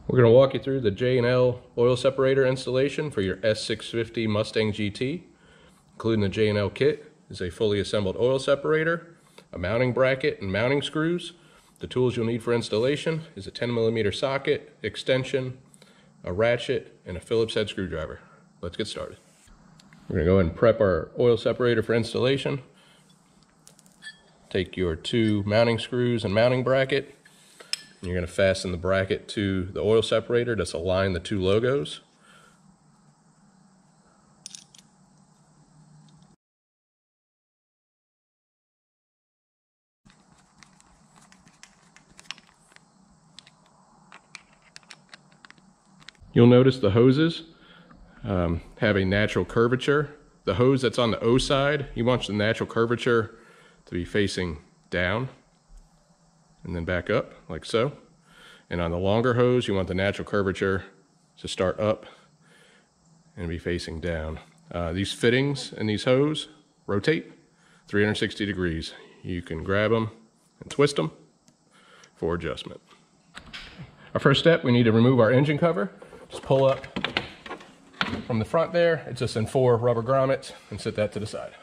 We're going to walk you through the J&L oil separator installation for your S650 Mustang GT. Including the J&L kit is a fully assembled oil separator, a mounting bracket and mounting screws. The tools you'll need for installation is a 10mm socket, extension, a ratchet, and a Phillips head screwdriver. Let's get started. We're going to go ahead and prep our oil separator for installation. Take your 2 mounting screws and mounting bracket. You're going to fasten the bracket to the oil separator. Just align the 2 logos. You'll notice the hoses have a natural curvature. The hose that's on the O side, you want the natural curvature to be facing down and then back up like so. And on the longer hose, you want the natural curvature to start up and be facing down. These fittings in these hose rotate 360 degrees. You can grab them and twist them for adjustment. Our first step, we need to remove our engine cover. Just pull up from the front there. It's just in 4 rubber grommets, and set that to the side.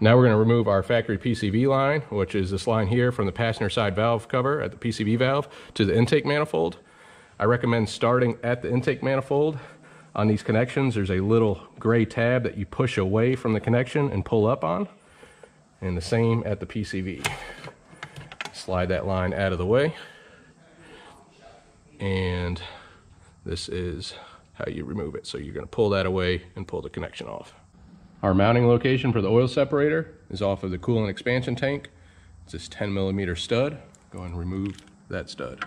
Now we're going to remove our factory PCV line, which is this line here from the passenger side valve cover at the PCV valve to the intake manifold. I recommend starting at the intake manifold. On these connections, there's a little gray tab that you push away from the connection and pull up on. And the same at the PCV. Slide that line out of the way. And this is how you remove it. So you're going to pull that away and pull the connection off. Our mounting location for the oil separator is off of the coolant expansion tank. It's this 10mm stud. Go ahead and remove that stud.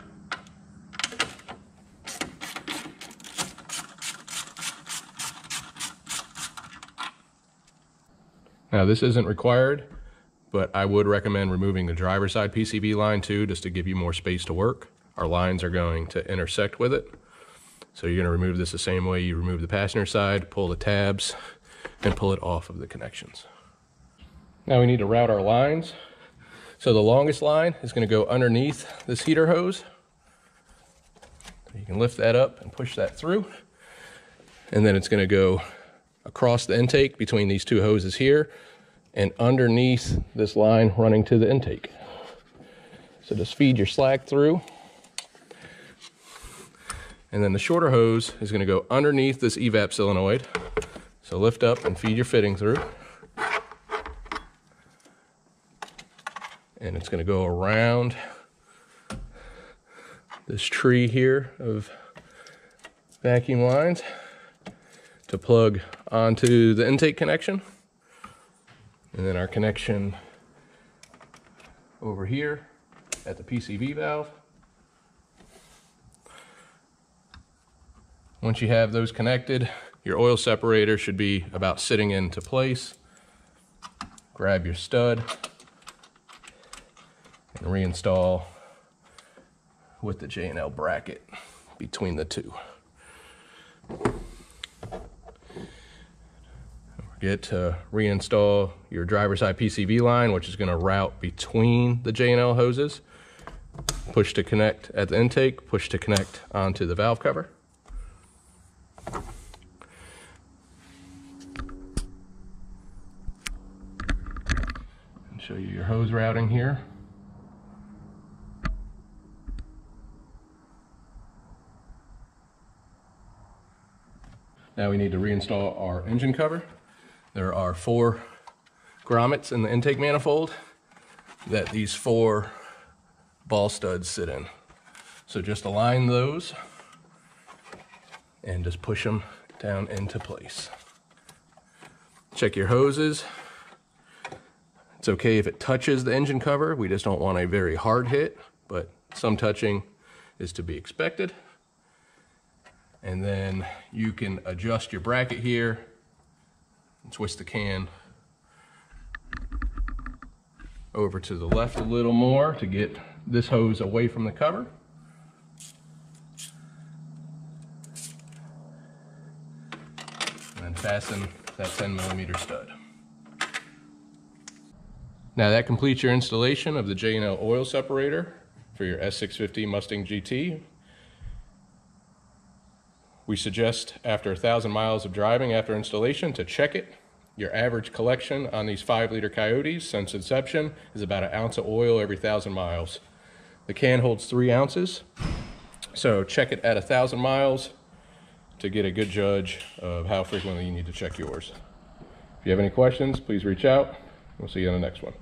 Now this isn't required, but I would recommend removing the driver's side PCV line too, just to give you more space to work. Our lines are going to intersect with it. So you're going to remove this the same way you remove the passenger side, pull the tabs, and pull it off of the connections. Now we need to route our lines. So the longest line is going to go underneath this heater hose. You can lift that up and push that through. And then it's going to go across the intake between these 2 hoses here and underneath this line running to the intake. So just feed your slack through. And then the shorter hose is going to go underneath this evap solenoid. So lift up and feed your fitting through. And it's going to go around this tree here of vacuum lines to plug onto the intake connection. And then our connection over here at the PCV valve. Once you have those connected, your oil separator should be about sitting into place. Grab your stud and reinstall with the J&L bracket between the 2. Don't forget to reinstall your driver's side PCV line, which is going to route between the J&L hoses. Push to connect at the intake, push to connect onto the valve cover. Show you your hose routing here. Now we need to reinstall our engine cover. There are 4 grommets in the intake manifold that these 4 ball studs sit in. So just align those and just push them down into place. Check your hoses. It's okay if it touches the engine cover. We just don't want a very hard hit, but some touching is to be expected. And then you can adjust your bracket here and twist the can over to the left a little more to get this hose away from the cover. And then fasten that 10mm stud. Now that completes your installation of the J&L oil separator for your S650 Mustang GT. We suggest after 1,000 miles of driving after installation to check it. Your average collection on these 5-liter Coyotes since inception is about 1 ounce of oil every 1,000 miles. The can holds 3 ounces, so check it at 1,000 miles to get a good judge of how frequently you need to check yours. If you have any questions, please reach out. We'll see you on the next one.